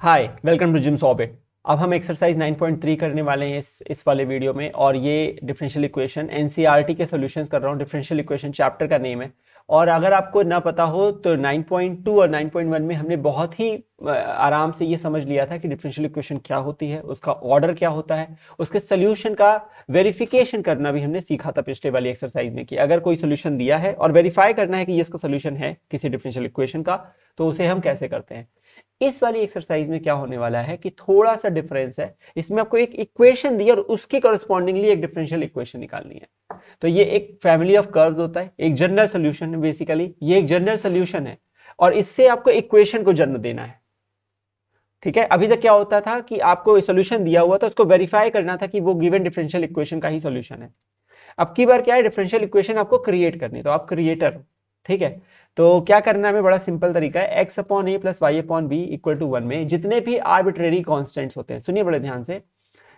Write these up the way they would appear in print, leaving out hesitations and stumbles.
Hi, welcome to gym Sobit. अब हम exercise 9.3 करने वाले हैं इस वाले वीडियो में। और ये डिफरेंशियल इक्वेशन एनसीईआरटी के सॉल्यूशंस कर रहा हूँ। डिफरेंशियल इक्वेशन चैप्टर का नेम है। और अगर आपको ना पता हो तो 9.2 और 9.1 में हमने बहुत ही आराम से ये समझ लिया था कि डिफरेंशियल इक्वेशन क्या होती है, उसका ऑर्डर क्या होता है, उसके सोल्यूशन का वेरिफिकेशन करना भी हमने सीखा था पिछले वाली एक्सरसाइज में। कि अगर कोई सोल्यूशन दिया है और वेरीफाई करना है कि ये इसका सोल्यूशन है किसी डिफरेंशियल इक्वेशन का, तो उसे हम कैसे करते हैं। इस वाली एक्सरसाइज में क्या होने वाला है कि थोड़ा सा डिफरेंस है। इसमें आपको एक इक्वेशन दी और उसकी कॉरेस्पॉन्डिंगली एक डिफरेंशियल इक्वेशन निकालनी है। तो ये एक फैमिली ऑफ कर्व्स होता है, एक जनरल सोल्यूशन है। बेसिकली ये एक जनरल सोल्यूशन है और इससे आपको इक्वेशन को जन्म देना है। ठीक है, अभी तक क्या होता था कि आपको सोल्यूशन दिया हुआ था, उसको वेरीफाई करना था कि वो गिवन डिफरेंशियल इक्वेशन का ही सोल्यूशन है। अब की बार क्या है, डिफरेंशियल इक्वेशन आपको क्रिएट करनी है, तो आप क्रिएटर हो। ठीक है, तो क्या करना है, हमें बड़ा सिंपल तरीका है। x upon A plus Y upon B equal to 1 में जितने भी आर्बिट्रेरी कॉन्स्टेंट्स होते हैं, सुनिए बड़े ध्यान से,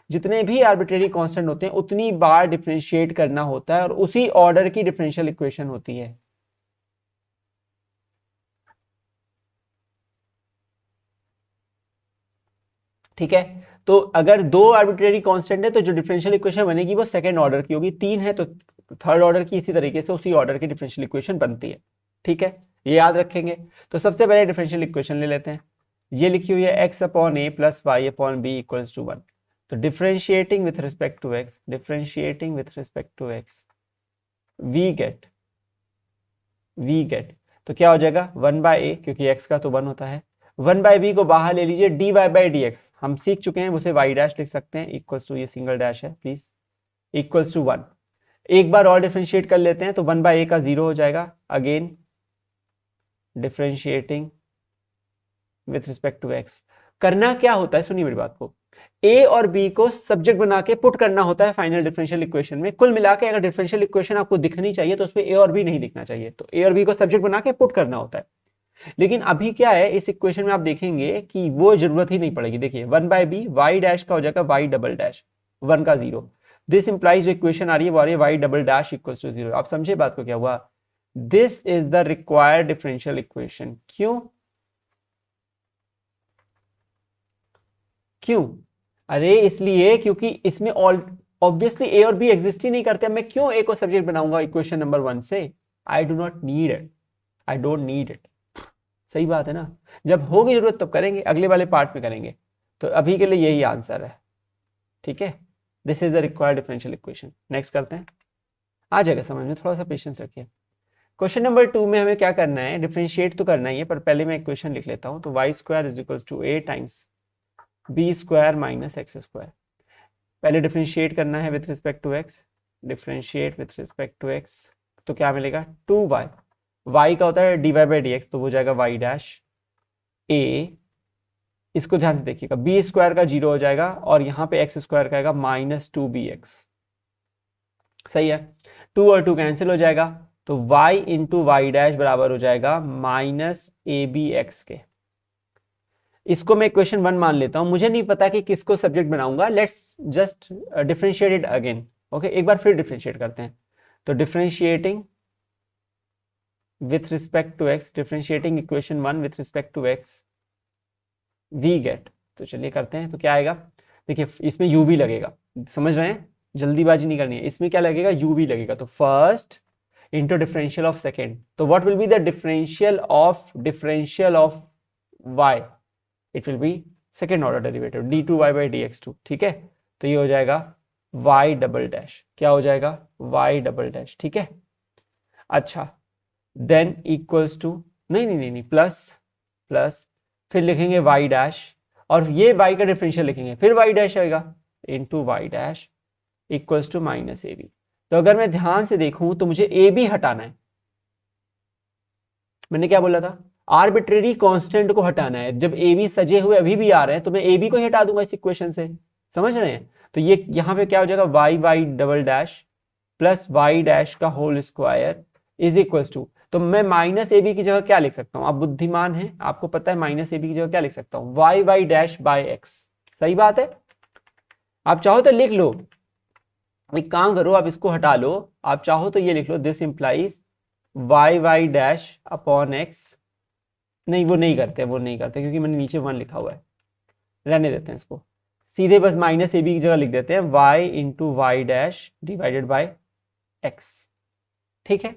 जितने भी आर्बिट्रेरी कांस्टेंट होते हैं उतनी बार डिफरेंशिएट करना होता है और उसी ऑर्डर की डिफरेंशियल इक्वेशन होती है। ठीक है, तो अगर दो आर्बिट्रेरी कांस्टेंट है तो जो डिफरेंशियल इक्वेशन बनेगी वो सेकंड ऑर्डर की होगी, तीन है तो थर्ड ऑर्डर की, इसी तरीके से उसी ऑर्डर की डिफरेंशियल इक्वेशन बनती है। ठीक है, ये याद रखेंगे। तो सबसे पहले डिफरेंशियल इक्वेशन ले लेते हैं। ये लिखी हुई है x upon A plus Y upon B equals to 1। तो differentiating with respect to x, differentiating with respect to x, we get तो क्या हो जाएगा 1 बाय ए, क्योंकि x का तो 1 होता है। 1 बाय बी को बाहर ले लीजिए, D Y by D X हम सीख चुके हैं, उसे वाई डैश लिख सकते हैं इक्वल्स टू, ये सिंगल डैश है प्लीज, इक्वल्स टू 1। एक बार और डिफरेंशिएट कर लेते हैं तो 1 बाय ए का 0 हो जाएगा। Again differentiating with respect to X. करना क्या होता है, सुनिए मेरी बात को, ए और बी को सब्जेक्ट बना के पुट करना होता है फाइनल डिफरेंशियल इक्वेशन में। कुल मिला के अगर डिफरेंशियल इक्वेशन आपको दिखनी चाहिए तो उसमें ए और बी नहीं दिखना चाहिए, तो ए और बी को सब्जेक्ट बना के पुट करना होता है। लेकिन अभी क्या है, इस इक्वेशन में आप देखेंगे कि वो जरूरत ही नहीं पड़ेगी। देखिए 1 बाय बी, वाई डैश का हो जाएगा वाई डबल डैश, 1 का 0। दिस इंप्लाइज जो इक्वेशन आ रही है वो आ रही है Y double dash equals to 0। आप समझे बात को, क्या हुआ, this is the required differential equation. क्यों क्यों अरे इसलिए क्योंकि इसमें ऑब्वियसली ए और बी एग्जिस्ट ही नहीं करते। मैं क्यों ए को सब्जेक्ट बनाऊंगा इक्वेशन नंबर 1 से, I do not need it, I don't need it. सही बात है ना, जब होगी जरूरत तब करेंगे, अगले वाले पार्ट में करेंगे। तो अभी के लिए यही आंसर है। ठीक है, this is the required differential equation. Next करते हैं, आ जाएगा समझ में, थोड़ा सा पेशेंस रखिए। क्वेश्चन नंबर 2 में हमें क्या करना है, डिफरेंशिएट तो करना ही है, पर पहले मैं इक्वेशन लिख लेता हूं। तो Y square is equal to A times B square minus X square. पहले डिफरेंशिएट करना है with respect to X, differentiate with respect to X. तो क्या मिलेगा 2y, y का होता है D Y by D X, तो वो जाएगा y डैश ए। इसको ध्यान से देखिएगा, बी स्क्वायर का 0 हो जाएगा और यहाँ पे एक्स स्क्वायर का आएगा माइनस 2bx। सही है, 2 और 2 कैंसिल हो जाएगा, तो y इंटू वाई डैश बराबर हो जाएगा माइनस ए बी एक्स के। इसको मैं इक्वेशन 1 मान लेता हूं, मुझे नहीं पता कि किसको सब्जेक्ट बनाऊंगा। Let's just differentiate it again. Okay, एक बार फिर डिफरेंशिएट करते हैं। तो differentiating with respect to X, differentiating equation 1 with respect to X, we get. तो चलिए करते हैं, तो क्या आएगा, देखिए इसमें यू वी लगेगा, समझ रहे हैं, जल्दीबाजी नहीं करनी है। इसमें क्या लगेगा, यू वी लगेगा, तो first into differential of second. तो what will be the differential of y, it will be second order derivative d2y by dx2। ठीक है, तो ये हो जाएगा y डबल डैश, क्या हो जाएगा y डबल डैश। ठीक है, अच्छा, देन इक्वल्स टू, नहीं प्लस, फिर लिखेंगे y डैश, और ये y का डिफरेंशियल लिखेंगे, फिर y डैश आएगा into y dash equals to minus A B. तो अगर मैं ध्यान से देखूं तो मुझे ए बी हटाना है। मैंने क्या बोला था, आर्बिट्रेरी कांस्टेंट को हटाना है। जब ए बी सजे हुए अभी भी आ रहे हैं तो मैं ए बी को ही हटा दूंगा इस इक्वेशन से, समझ रहे हैं। तो ये यहां पे क्या हो जाएगा, y y double dash plus y dash का whole square is equal to, तो मैं माइनस ए बी की जगह क्या लिख सकता हूं, आप बुद्धिमान हैं, आपको पता है माइनस ए बी की जगह क्या लिख सकता हूं, Y Y dash by X. सही बात है, आप चाहो तो लिख लो, एक काम करो, आप इसको हटा लो, आप चाहो तो ये लिख लो, this implies y Y dash upon x. नहीं वो नहीं करते क्योंकि मैंने नीचे 1 लिखा हुआ है। रहने देते हैं इसको, सीधे बस माइनस ए बी की जगह लिख देते हैं y into Y dash divided by X. ठीक है,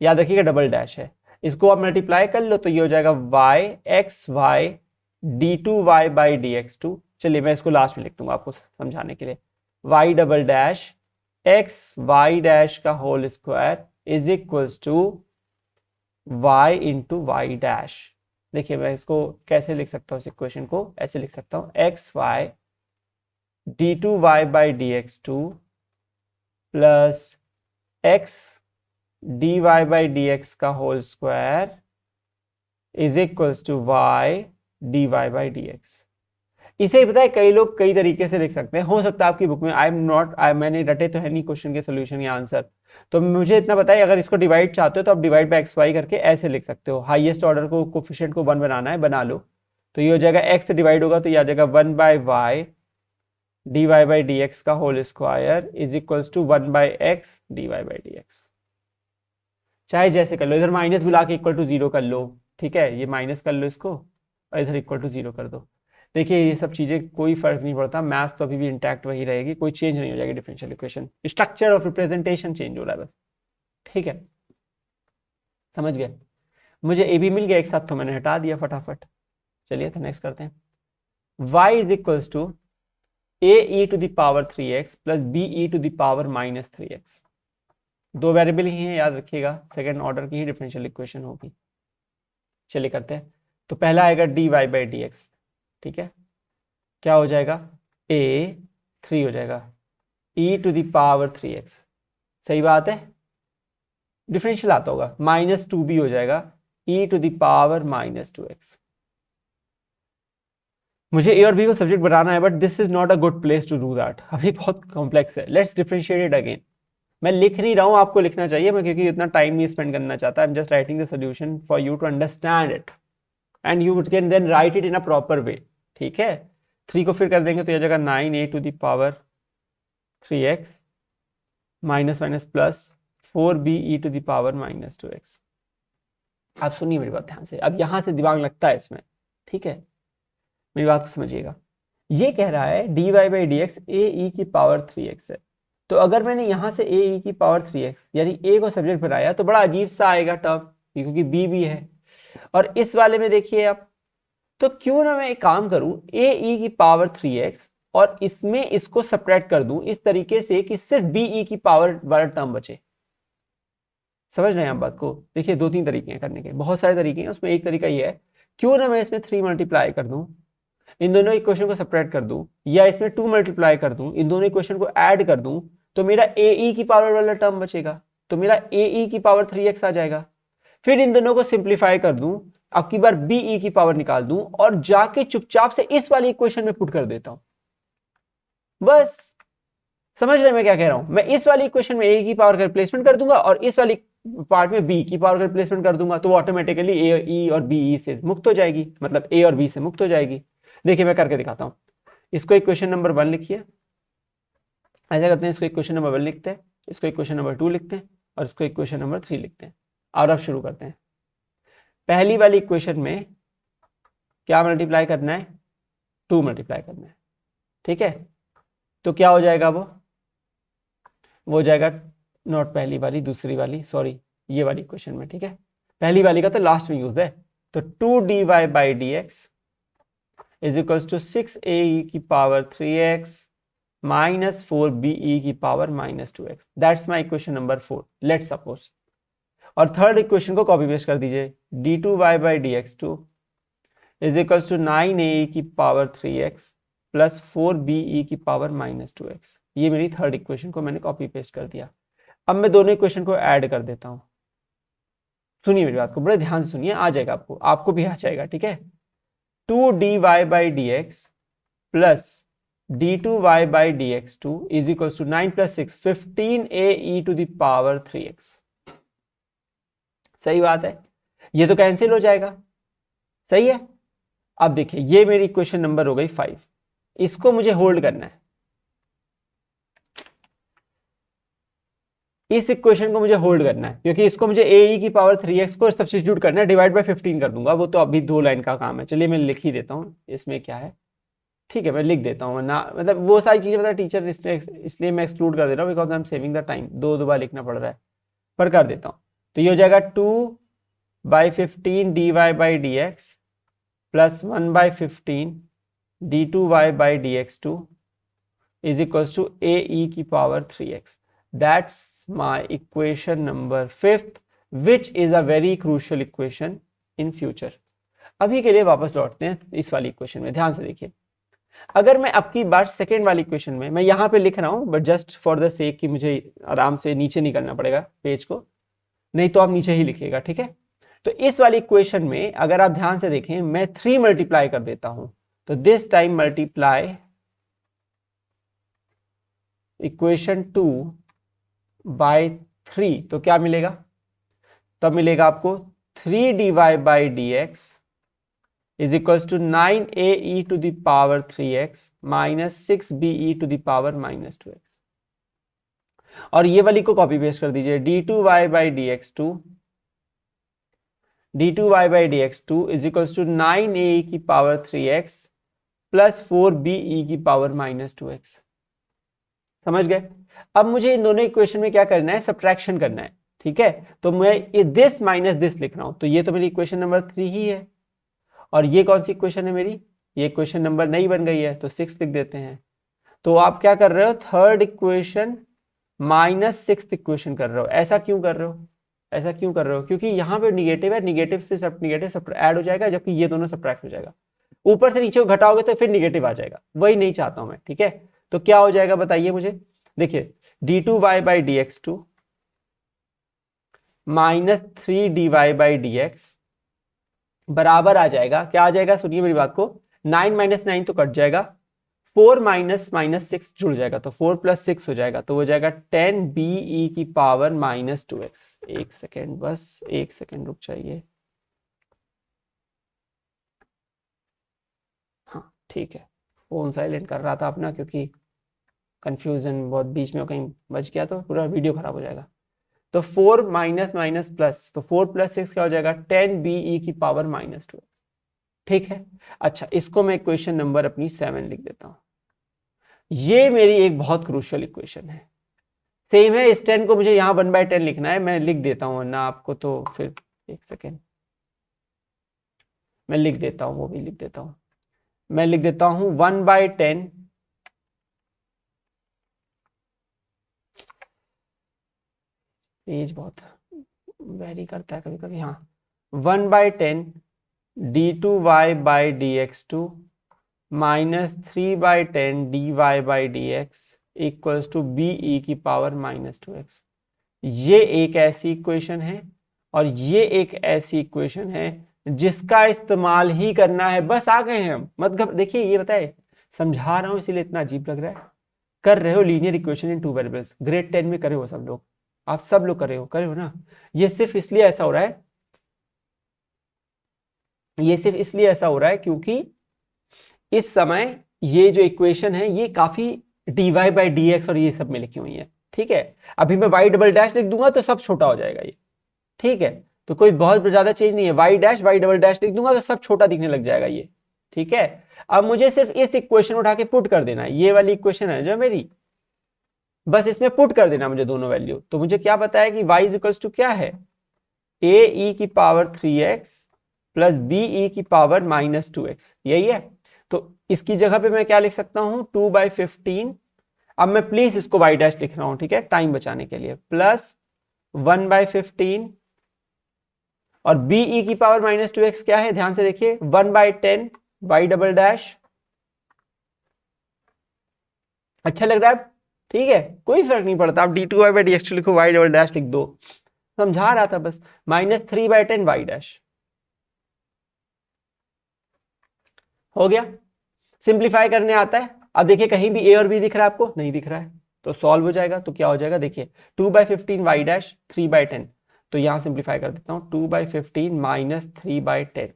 याद रखिएगा डबल डैश है, इसको आप मल्टीप्लाई कर लो तो ये हो जाएगा Y X Y D two Y by D x two. चलिए मैं इसको लास्ट में लिख दूंगा आपको समझाने के लिए, y double dash x y dash का whole square is equals to y into Y dash. देखिए मैं इसको कैसे लिख सकता हूँ, इस इक्वेशन को ऐसे लिख सकता हूँ, x Y D two Y by D x two plus x d Y by D x का whole square is equals to y d Y by D x. इसे ही पता है कई लोग कई तरीके से लिख सकते हैं, हो सकता है आपकी बुक में, मैंने रटे तो है नहीं क्वेश्चन के सोल्यूशन या आंसर, तो मुझे इतना पता है अगर इसको डिवाइड चाहते हो तो आप डिवाइड बाय एक्स वाई करके ऐसे लिख सकते हो, हाईएस्ट ऑर्डर को कोफिशिएंट को 1 बनाना है, बना लो, तो ये हो जाएगा एक्स से डिवाइड होगा तो ये आ जाएगा 1 by y d Y by D x का whole square is equals to 1 by x d Y by D x. चाहे जैसे कर लो, इधर माइनस बुला के इक्वल टू 0 कर लो, ठीक है, ये माइनस कर लो इसको और इधर इक्वल टू 0 कर दो। देखिए ये सब चीजें कोई फर्क नहीं पड़ता, मैथ्स तो अभी भी इंटैक्ट वही रहेगी, कोई चेंज नहीं हो जाएगी differential equation, structure of representation change हो रहा है बस। ठीक है, समझ गए। मुझे ए बी मिल गया एक साथ तो मैंने हटा दिया फटाफट। चलिए तो नेक्स्ट करते हैं, y is equals to A E to the power 3x plus B E to the power minus 3x। दो वेरिएबल ही हैं, याद रखिएगा, सेकेंड ऑर्डर की ही डिफरेंशियल इक्वेशन होगी। चलिए करते हैं, तो पहला आएगा D Y by D X, ठीक है, क्या हो जाएगा a 3 हो जाएगा e to the power 3x, सही बात है, डिफरेंशियल आता होगा, माइनस 2b हो जाएगा e to the power minus 2x। मुझे a और b को सब्जेक्ट बनाना है but this is not a good place to do that, अभी बहुत कॉम्प्लेक्स है, लेट्स डिफरेंशिएट इट अगेन। मैं लिख नहीं रहा हूं, आपको लिखना चाहिए, मैं क्योंकि इतना टाइम नहीं स्पेंड करना चाहता, I am just writing the solution for you to understand it and you can then write it in a proper way. ठीक है, 3 को फिर कर देंगे तो यह जगह 9a to the power 3x minus minus plus 4b e to the power minus 2x। आप सुनिए मेरी बात ध्यान से, अब यहां से दिमाग लगता है इसमें, ठीक है, मेरी बात को समझिएगा। ये कह रहा है dy बाई डी एक्स ए ई की पावर 3x है, तो अगर मैंने यहां से ए ई की पावर 3x यानी a को सब्जेक्ट बनाया तो बड़ा अजीब सा आएगा टर्म, क्योंकि b भी है, और इस वाले में देखिए आप, तो क्यों ना मैं एक काम करूं ए ई की पावर 3x और इसमें इसको सब्ट्रैक्ट कर दूं इस तरीके से कि सिर्फ बी ई की पावर वाला टर्म बचे। समझ रहे हैं आप बात को? देखिए 2-3 तरीके हैं करने के, बहुत सारे तरीके हैं, उसमें एक तरीका ये है, क्यों ना मैं इसमें 3 मल्टीप्लाई कर दूं, इन दोनों इक्वेशन को सब्ट्रैक्ट कर दूं, या इसमें 2 मल्टीप्लाई कर दूं, इन दोनों इक्वेशन को ऐड कर दूं, तो मेरा ए ई की पावर वाला टर्म बचेगा, तो मेरा ए ई की पावर 3x आ जाएगा। फिर इन दोनों को सिंप्लीफाई कर दूं, अब की बार बी ई की पावर निकाल दूं और जाके चुपचाप से इस वाली इक्वेशन में पुट कर देता हूं। बस समझ रहे मैं क्या कह रहा हूं? मैं इस वाली इक्वेशन में ए की पावर का रिप्लेसमेंट कर दूंगा और इस वाली पार्ट में बी की पावर का रिप्लेसमेंट कर दूंगा, तो वो ऑटोमेटिकली ए ई और बी ई से मुक्त हो जाएगी, मतलब ए और बी से मुक्त हो जाएगी। देखिए मैं करके दिखाता हूं, इसको इक्वेशन नंबर 1 लिखिए, ऐसा करते हैं, इसको इक्वेशन नंबर 1 लिखते हैं, इसको इक्वेशन नंबर 2 लिखते हैं और इसको इक्वेशन नंबर 3 लिखते हैं। और अब शुरू करते हैं। पहली वाली इक्वेशन में क्या मल्टीप्लाई करना है? 2 मल्टीप्लाई करना है, ठीक है, तो क्या हो जाएगा, वो हो जाएगा नॉट पहली वाली, दूसरी वाली, सॉरी ये वाली इक्वेशन में, ठीक है, पहली वाली का तो लास्ट में यूज है, तो 2dy by D X is equals to 6a की पावर 3x माइनस 4b की power minus 2x। That's my equation number 4, let's suppose. और थर्ड इक्वेशन को कॉपी पेस्ट कर दीजिए, d2y by D x two is equals to 9a की power 3x plus 4b की power minus 2x। ये मेरी third equation को मैंने कॉपी पेस्ट कर दिया। अब मैं दोनों इक्वेशन को ऐड कर देता हूं, सुनिए मेरी बात को बड़े ध्यान से सुनिए, आ जाएगा आपको, आपको भी आ जाएगा, ठीक है। 2dy by D X plus d2y by D x two is equals to 9 plus 6 15a to the power 3x। सही बात है, ये तो कैंसिल हो जाएगा, सही है। अब देखिए ये मेरी इक्वेशन नंबर हो गई 5, इसको मुझे होल्ड करना है, इस इक्वेशन को मुझे होल्ड करना है, क्योंकि इसको मुझे ए की पावर 3x को सब्स्टिट्यूट करना है, डिवाइड बाय 15 कर दूंगा, वो तो अभी 2 लाइन का काम है। चलिए मैं लिख ही देता हूं, इसमें क्या है, ठीक है, मैं लिख देता हूँ ना, मतलब वो सारी चीजें मतलब टीचर इसलिए मैं एक्सक्लूड कर दे रहा हूँ because I am saving the time, दो बार लिखना पड़ रहा है, पर कर देता हूँ। तो ये हो जाएगा 2/15 dy/dx plus 1/15 d2y/dx2 is equals to ae की power 3x. That's my equation number 5th, which is a very crucial equation in future. अभी के लिए वापस लौटते हैं इस वाली इक्वेशन में, ध्यान से देखिए। अगर मैं अब की बार सेकेंड वाली इक्वेशन में, मैं यहाँ पे लिख रहा हूँ but just for the sake कि मुझे आराम से नीचे निकलना पड़ेगा पेज को, नहीं तो आप नीचे ही लिखिएगा, ठीक है। तो इस वाली इक्वेशन में अगर आप ध्यान से देखें, मैं 3 मल्टीप्लाई कर देता हूं, तो this time multiply equation 2 by 3, तो क्या मिलेगा, तब मिलेगा आपको 3 dy/dx is equals to 9ae to the power 3x minus 6be to the power minus 2x। और ये वाली को कॉपी पेस्ट कर दीजिए, d2y/dx2 is equals to 9ae की पावर 3x प्लस 4be की पावर माइनस 2x। समझ गए। अब मुझे इन दोनों इक्वेशन में क्या करना है, सब्ट्रैक्शन करना है, ठीक है। तो मैं ये दिस माइनस दिस लिख रहा हूं, तो ये तो मेरी इक्वेशन नंबर 3 ही है, और ये कौन सी इक्वेशन है मेरी, ये इक्वेशन नंबर नहीं बन गई है, तो 6 लिख देते हैं। तो आप क्या कर रहे हो, third equation minus 6th equation कर रहे हो। ऐसा क्यों कर रहे हो, ऐसा क्यों कर रहे हो, क्योंकि यहाँ पे निगेटिव है, निगेटिव से निगेटिव ऐड हो जाएगा, जबकि ये दोनों सब्ट्रैक्ट हो जाएगा। ऊपर से नीचे को घटाओगे तो फिर निगेटिव आ जाएगा, वही नहीं चाहता हूं मैं, ठीक है। तो क्या हो जाएगा बताइए मुझे, देखिए d2y/dx2 माइनस 3 dy/dx बराबर आ जाएगा, क्या आ जाएगा, सुनिए मेरी बात को, 9 - 9 तो कट जाएगा, 4 - 6 जुड़ जाएगा, तो 4 + 6 हो जाएगा, तो हो जाएगा 10be की पावर माइनस 2x। एक सेकेंड, बस एक सेकेंड रुक जाइए, हाँ ठीक है, फोन साइलेंट कर रहा था अपना क्योंकि कंफ्यूजन बहुत बीच में कहीं बच गया तो पूरा वीडियो खराब हो जाएगा। तो 4 माइनस माइनस प्लस, तो 4 + 6 क्या हो जाएगा, 10be की पावर माइनस 2x, ठीक है। अच्छा, इसको मैं इक्वेशन नंबर अपनी 7 लिख देता हूं। ये मेरी एक बहुत क्रूशियल इक्वेशन है, सेम है, इस 10 को मुझे यहाँ 1/10 लिखना है, मैं लिख देता हूँ वरना आपको तो फिर, एक सेकेंड मैं लिख देता हूँ, वो भी लिख देता हूँ, मैं लिख देता हूँ 1/10 पेज बहुत वेरी करता है कभी कभी, हाँ 1/10 d2y/dx2 minus 3/10 dy/dx equals to be की पावर माइनस 2x। ये एक ऐसी इक्वेशन है और ये एक ऐसी इक्वेशन है जिसका इस्तेमाल ही करना है, बस आ गए हैं हम, मतलब देखिए ये बताए, समझा रहा हूं इसीलिए इतना अजीब लग रहा है। कर रहे हो linear equation in 2 variables, grade 10 में करे हो सब लोग, आप सब लोग करे हो ना। ये सिर्फ इसलिए ऐसा हो रहा है, ये सिर्फ इसलिए ऐसा हो रहा है क्योंकि इस समय ये जो इक्वेशन है ये काफी dy/dx और ये सब में लिखी हुई है, ठीक है। अभी मैं y" लिख दूंगा तो सब छोटा हो जाएगा ये, ठीक है। तो कोई बहुत ज्यादा चीज नहीं है, y' लिख दूंगा तो सब छोटा दिखने लग जाएगा ये, ठीक है। अब मुझे सिर्फ इस इक्वेशन उठा के पुट कर देना है, ये वाली इक्वेशन है जो मेरी, बस इसमें पुट कर देना मुझे दोनों वैल्यू। तो मुझे क्या पता है कि y इक्वल्स टू क्या है, ae की पावर 3x प्लस be की पावर माइनस 2x, यही है। तो इसकी जगह पे मैं क्या लिख सकता हूं, 2/15, अब मैं प्लीज इसको y' लिख रहा हूं, ठीक है, टाइम बचाने के लिए, प्लस 1/15 और be की पावर माइनस 2x क्या है, ध्यान से देखिए, 1/10 y'। अच्छा लग रहा है, ठीक है, कोई फर्क नहीं पड़ता, आप d2y/dx2 लिखो, y' लिख दो, समझा रहा था बस, माइनस 3/10 y', हो गया। सिंप्लीफाई करने आता है। अब देखिए कहीं भी a और b दिख रहा है आपको, नहीं दिख रहा है, तो सॉल्व हो जाएगा। तो क्या हो जाएगा, देखिए 2/15 y', 3/10, तो यहां सिंप्लीफाई कर देता हूं, 2/15 माइनस 3/10,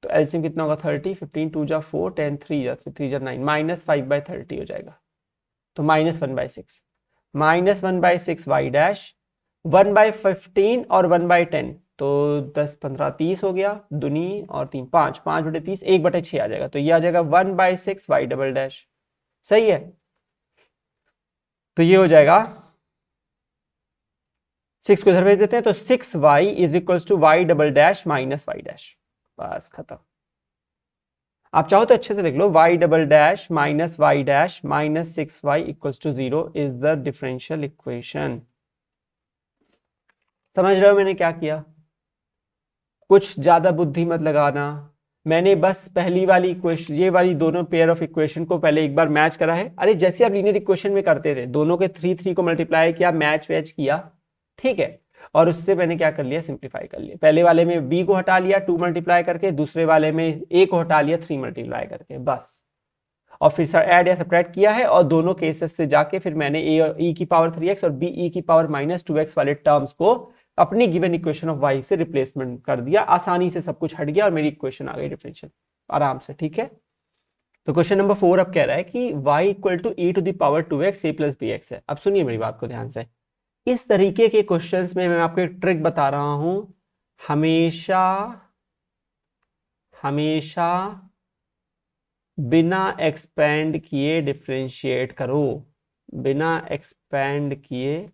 तो एलसीएम कितना होगा 30, 15 2 जा 4, 10 3 जा 3 जा 9, माइनस 5/30 हो जाएगा, तो माइनस 1/6 y', 1/15 और 1/10 तो 10 15 30 हो गया, दुनी और 3 5, 5/30 1/6 आ जाएगा। तो ये आ जाएगा 1/6 y डबल डैश। सही है, तो ये हो जाएगा 6 को इधर भेज देते हैं, तो 6y is equals to y double dash minus y dash. बस खत्म। आप चाहो तो अच्छे से लिख लो, y double dash minus y dash minus 6y equals to 0 is the differential equation. समझ रहे हो मैंने क्या किया? कुछ ज्यादा बुद्धि मत लगाना। मैंने बस पहली वाली इक्वेशन, ये वाली दोनों पेयर ऑफ इक्वेशन को पहले एक बार मैच करा है। अरे जैसे आप लीनियर इक्वेशन में करते थे, दोनों के 3 को मल्टीप्लाई किया, मैच वैच किया, ठीक है, और उससे मैंने क्या कर लिया, सिंप्लीफाई कर लिया। पहले वाले में b को हटा लिया 2 मल्टीप्लाई करके, दूसरे वाले में a को हटा लिया 3 मल्टीप्लाई करके, बस। और फिर ऐड या सब्ट्रैक्ट किया है, और दोनों केसेस से जाके फिर मैंने e की पावर 3x और b e की पावर -2x वाले टर्म्स को अपनी गिवन इक्वेशन ऑफ y से रिप्लेसमेंट कर दिया। आसानी से सब कुछ हट गया और मेरी इक्वेशन आ गई डिफरेंशियल, आराम से। ठीक है, तो क्वेश्चन नंबर 4 अब कह रहा है कि y equal to e to the power 2x a plus bx है। अब सुनिए मेरी बात को ध्यान से। इस तरीके के क्वेश्चंस में मैं आपको एक ट्रिक बता रहा हूं, हमेशा हमेशा बिना एक्सपेंड किए डिफरेंशिएट करो, बिना एक्सपेंड किए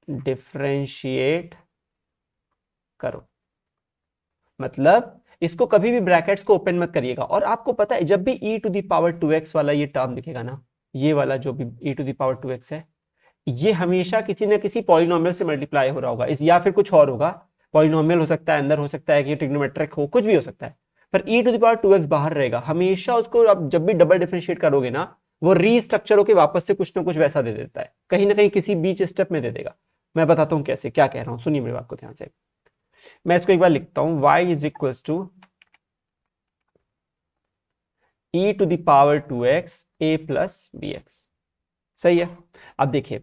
डिफरेंशिएट करो। मतलब इसको कभी भी ब्रैकेट्स को ओपन मत करिएगा। और आपको पता है, जब भी e to the power 2x वाला ये टर्म दिखेगा ना, ये वाला जो भी e to the power 2x है, ये हमेशा किसी ना किसी पॉलिनोमियल से मल्टीप्लाई हो रहा होगा, इस या फिर कुछ और होगा। पॉलिनोमियल हो सकता है, अंदर हो सकता है कि ट्रिग्नोमेट्रिक हो, कुछ भी हो सकता है, पर e to the power 2x बाहर रहेगा हमेशा। उसको आप जब भी डबल डिफरेंशिएट करोगे ना, वो रीस्ट्रक्चर होकर वापस से कुछ ना कुछ वैसा दे देता है, कहीं ना कहीं किसी बीच स्टेप में दे देगा। मैं बताता हूं कैसे, क्या कह रहा हूं, सुनिए मेरी बात को ध्यान से। मैं इसको एक बार लिखता हूं, y is equal to e to the power 2x a plus bx। सही है। अब देखिए,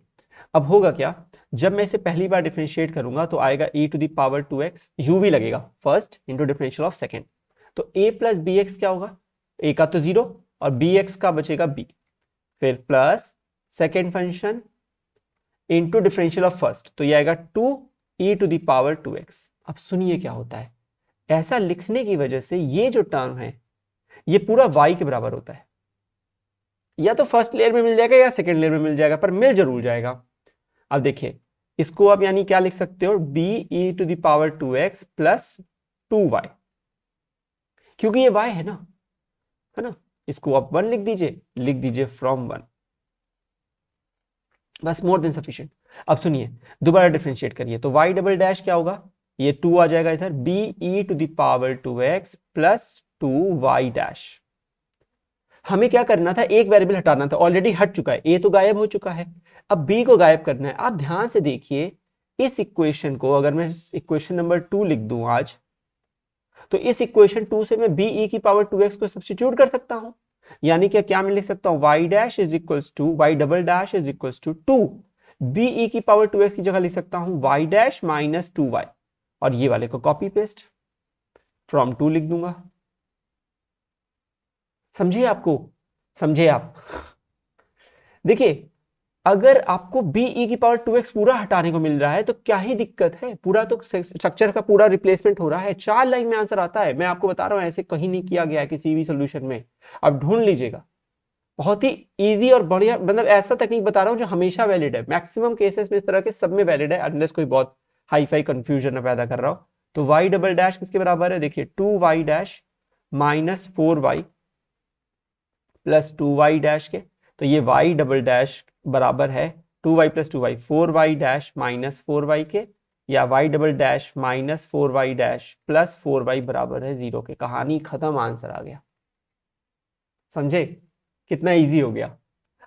अब होगा क्या, जब मैं इसे पहली बार डिफरेंशिएट करूंगा तो आएगा e to the power 2x, u भी लगेगा first into differential of second. तो a प्लस bx क्या होगा, a का तो 0 और bx का बचेगा b, फिर plus second function into differential of first, तो ये आएगा 2e to the power 2x। अब सुनिए क्या होता है, ऐसा लिखने की वजह से ये जो टर्म है ये पूरा y के बराबर होता है। या तो फर्स्ट लेयर में मिल जाएगा या सेकेंड लेयर में मिल जाएगा, पर मिल जरूर जाएगा। अब देखिए, इसको आप यानी क्या लिख सकते हो, b e to the power 2x plus 2y, क्योंकि ये y है ना, इसको आप 1 लिख दीजिए फ्रॉम 1, बस, मोर देन सफिशिएंट। अब सुनिए, दोबारा डिफरेंशिएट करिए, तो y डबल डैश क्या होगा, ये 2 आ जाएगा इधर, b e to the power 2x plus 2y dash. हमें क्या करना था, एक वेरिएबल हटाना था, ऑलरेडी हट चुका है, a तो गायब हो चुका है, अब b को गायब करना है। आप ध्यान से देखिए, इस इक्वेशन को अगर मैं इक्वेशन नंबर 2 लिख दूं आज, तो इस इक्वेशन 2 से मैं b e की पावर 2x को सब्स्टिट्यूट कर सकता हूं। यानी कि क्या मैं लिख सकता हूं, y dash is equals to y double dash is equals to 2 b e की पावर 2x की जगह लिख सकता हूं y डैश माइनस 2y, और ये वाले को कॉपी पेस्ट फ्रॉम 2 लिख दूंगा। समझे समझे आप? देखिए, अगर आपको b e की पावर 2x पूरा हटाने को मिल रहा है तो क्या ही दिक्कत है, पूरा तो स्ट्रक्चर का पूरा रिप्लेसमेंट हो रहा है, 4 लाइन में आंसर आता है। मैं आपको बता रहा हूं, ऐसे कहीं नहीं किया गया है किसी भी सोल्यूशन में, आप ढूंढ लीजिएगा। बहुत ही इजी और बढ़िया, मतलब ऐसा तकनीक बता रहा हूं जो हमेशा वैलिड है, मैक्सिमम केसेस में इस तरह के सब में वैलिड है, अनलेस कोई बहुत हाई फाई कंफ्यूजन पैदा कर रहा हो। तो y डबल डैश किसके बराबर है, देखिए 2y dash minus 4y plus 2y dash के, तो ये y डबल डैश बराबर है 2y plus 2y 4y dash minus 4y के, या y double dash minus 4y dash plus 4y बराबर है 0 के। कहानी खत्म, आंसर आ गया। समझे कितना इजी हो गया?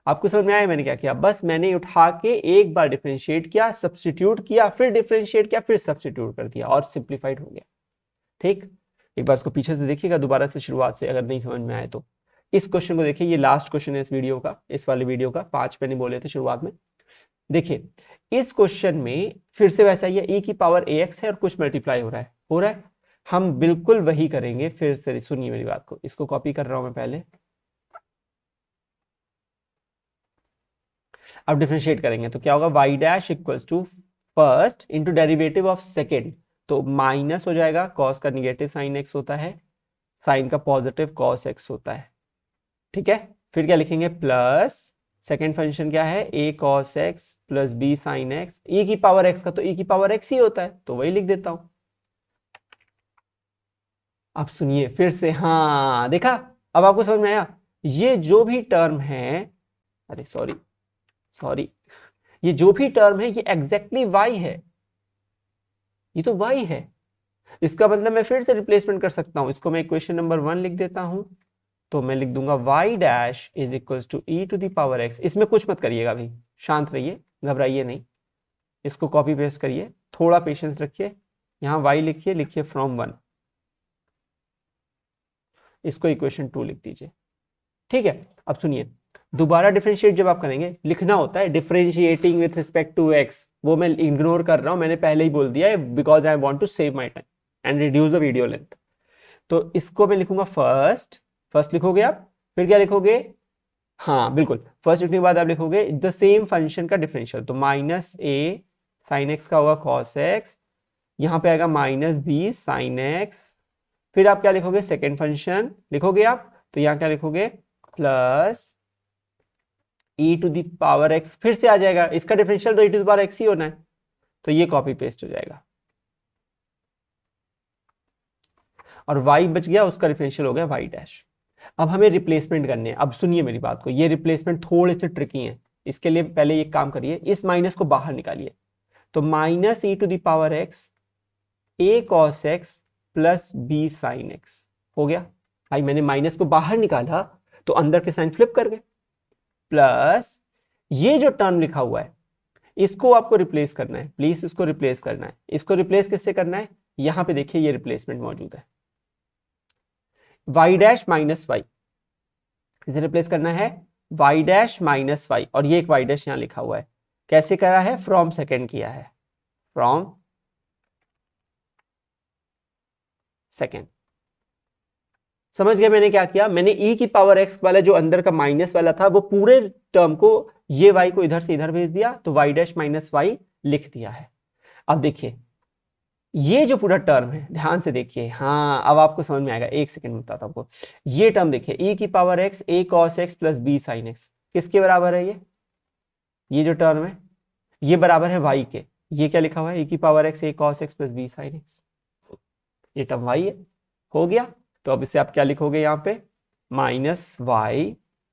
आपको समझ में आया मैंने क्या किया? बस मैंने उठा के एक बार डिफरेंशिएट किया, सब्स्टिट्यूट किया, फिर डिफरेंशिएट किया, फिर सब्स्टिट्यूट कर दिया और सिंप्लीफाइड हो गया। ठीक, एक बार इसको पीछे से देखिएगा दोबारा से, शुरुआत से, अगर नहीं समझ में आए तो। इस क्वेश्चन को देखिए, ये लास्ट क्वेश्चन है इस वीडियो का, इस वाले वीडियो का, 5 मैंने बोले थे शुरुआत में। देखिए, इस क्वेश्चन में फिर से वैसा ही है, e की पावर ax है और कुछ मल्टीप्लाई हो रहा है। हम बिल्कुल वही करेंगे फिर से, सुनिए मेरी बात को, इसको कॉपी कर रहा हूं मैं पहले। अब डिफरेंशिएट करेंगे तो क्या होगा, y dash equals to first into derivative of second, तो माइनस हो जाएगा, कॉस का निगेटिव साइन एक्स होता है, साइन का पॉजिटिव कॉस एक्स होता है, ठीक है। फिर क्या लिखेंगे, प्लस सेकेंड फंक्शन क्या है, a cos x plus b sine x, e की पावर एक्स का तो ई की पावर एक्स ही होता है, तो वही लिख देता हूं। अब सुनिए फिर से, हाँ देखा, अब आपको समझ में आया, ये जो भी टर्म है, अरे सॉरी सॉरी, ये जो भी टर्म है ये एग्जैक्टली y है, ये तो y है। इसका मतलब मैं फिर से रिप्लेसमेंट कर सकता हूं, इसको मैं इक्वेशन नंबर 1 लिख देता हूं, तो मैं लिख दूंगा y dash is equal to e to the power x। इसमें कुछ मत करिएगा भाई, शांत रहिए, घबराइए नहीं, इसको कॉपी पेस्ट करिए, थोड़ा पेशेंस रखिए, यहाँ y लिखिए, लिखिए फ्रॉम 1, इसको इक्वेशन 2 लिख दीजिए, ठीक है। अब सुनिए, दोबारा डिफरेंशिएट जब आप करेंगे, लिखना होता है differentiating with respect to x, वो मैं इग्नोर कर रहा हूं, मैंने पहले ही बोल दिया है, because I want to save my time and reduce the video length. तो इसको मैं लिखूंगा फर्स्ट, फर्स्ट लिखोगे आप, फिर क्या लिखोगे, हाँ बिल्कुल, फर्स्ट लिखने के बाद आप लिखोगे द सेम फंक्शन का डिफरेंशियल, तो माइनस ए साइन एक्स का होगा कॉस एक्स, यहां पे आएगा माइनस बी साइन एक्स, फिर आप क्या लिखोगे, सेकेंड फंक्शन लिखोगे आप, तो यहां क्या लिखोगे, plus e to the power x, फिर से आ जाएगा, इसका डिफरेंशियल तो e to the power x ही होना है, तो ये कॉपी पेस्ट हो जाएगा, और y बच गया, उसका डिफरेंशियल हो गया y डैश। अब हमें रिप्लेसमेंट करने हैं, अब सुनिए मेरी बात को, ये रिप्लेसमेंट थोड़े से ट्रिकी हैं, इसके लिए पहले एक काम करिए, इस माइनस को बाहर निकालिए, तो minus e to the power x a cos x plus b sin x हो गया। भाई मैंने माइनस को बाहर निकाला तो अंदर के साइन फ्लिप कर गए, प्लस ये जो टर्म लिखा हुआ है इसको आपको रिप्लेस करना है, प्लीज इसको रिप्लेस करना है। इसको रिप्लेस किससे करना है, यहां पे देखिए ये रिप्लेसमेंट मौजूद है, y डैश माइनस वाई, इसे रिप्लेस करना है y डैश माइनस वाई, और ये एक y डैश यहां लिखा हुआ है, कैसे करा है, फ्रॉम सेकेंड किया है, फ्रॉम सेकेंड। समझ गए मैंने क्या किया, मैंने e की पावर x वाला जो अंदर का माइनस वाला था, वो पूरे टर्म को, ये y को इधर से इधर भेज दिया, तो y डैश माइनस वाई लिख दिया है। अब देखिए ये जो पूरा टर्म है, ध्यान से देखिए, हाँ अब आपको समझ में आएगा, एक सेकंड में बताता हूं आपको। ये टर्म देखिए, e की power x a cos x plus b sin x, किसके बराबर है ये जो टर्म है, ये बराबर है y के, ये क्या लिखा हुआ है, e की power x a cos x plus b sin x, ये टर्म y है, हो गया। तो अब इसे आप क्या लिखोगे यहाँ पे, minus y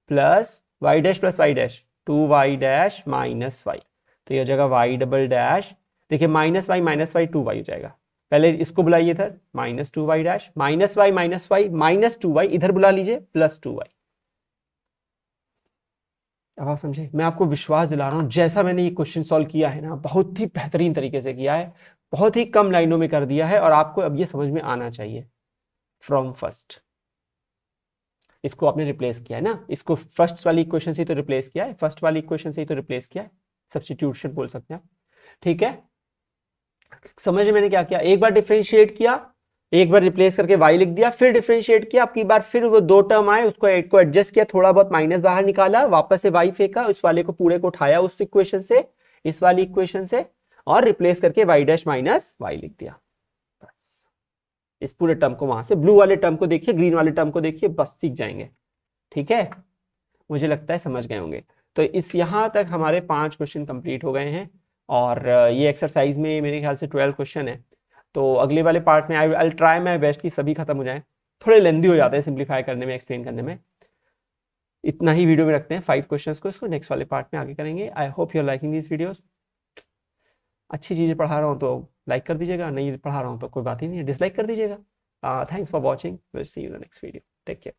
plus y dash plus y dash, 2y dash minus y, तो ये हो जाएगा y डबल डैश, देखिए माइनस वाई 2y हो जाएगा, पहले इसको बुलाइए इधर, minus 2y dash minus y minus 2y, इधर बुला लीजिए प्लस 2y। अब आप समझे, मैं आपको विश्वास दिला रहा हूं, जैसा मैंने ये क्वेश्चन सॉल्व किया है ना, बहुत ही बेहतरीन तरीके से किया है, बहुत ही कम लाइनों में कर दिया है, और आपको अब ये समझ में आना चाहिए। फ्रॉम फर्स्ट, इसको आपने रिप्लेस किया है ना, इसको फर्स्ट वाली इक्वेशन से ही तो रिप्लेस किया है, फर्स्ट वाली इक्वेशन से ही तो रिप्लेस किया है, सब्स्टिट्यूशन बोल सकते हैं आप, ठीक है। समझ मैंने क्या किया, एक बार डिफरेंशिएट किया, एक बार रिप्लेस करके y लिख दिया, फिर डिफरेंशिएट किया, आपकी बार फिर वो दो टर्म आए, उसको एक को एडजस्ट किया, थोड़ा बहुत माइनस बाहर निकाला, वापस से y फेंका, उस वाले को पूरे को उठाया उस इक्वेशन से, इस वाली इक्वेशन से, और रिप्लेस करके y डैश माइनस वाई लिख दिया, बस। इस पूरे टर्म को वहां से, ब्लू वाले टर्म को देखिए, ग्रीन वाले टर्म को देखिए, बस सीख जाएंगे, ठीक है। मुझे लगता है समझ गए होंगे। तो इस यहां तक हमारे 5 क्वेश्चन कंप्लीट हो गए हैं, और ये एक्सरसाइज में मेरे ख्याल से 12 क्वेश्चन है। तो अगले वाले पार्ट में आई ट्राई माई बेस्ट कि सभी खत्म हो जाए, थोड़े लेंदी हो जाते हैं सिंप्लीफाई करने में, एक्सप्लेन करने में। इतना ही वीडियो में रखते हैं 5 क्वेश्चंस को, इसको नेक्स्ट वाले पार्ट में आगे करेंगे। I hope you are liking this videos. अच्छी चीज़ें पढ़ा रहा हूँ तो लाइक कर दीजिएगा, नहीं पढ़ा रहा हूँ तो कोई बात ही नहीं है, डिसलाइक कर दीजिएगा। Thanks for watching, will see you in the next video, take care.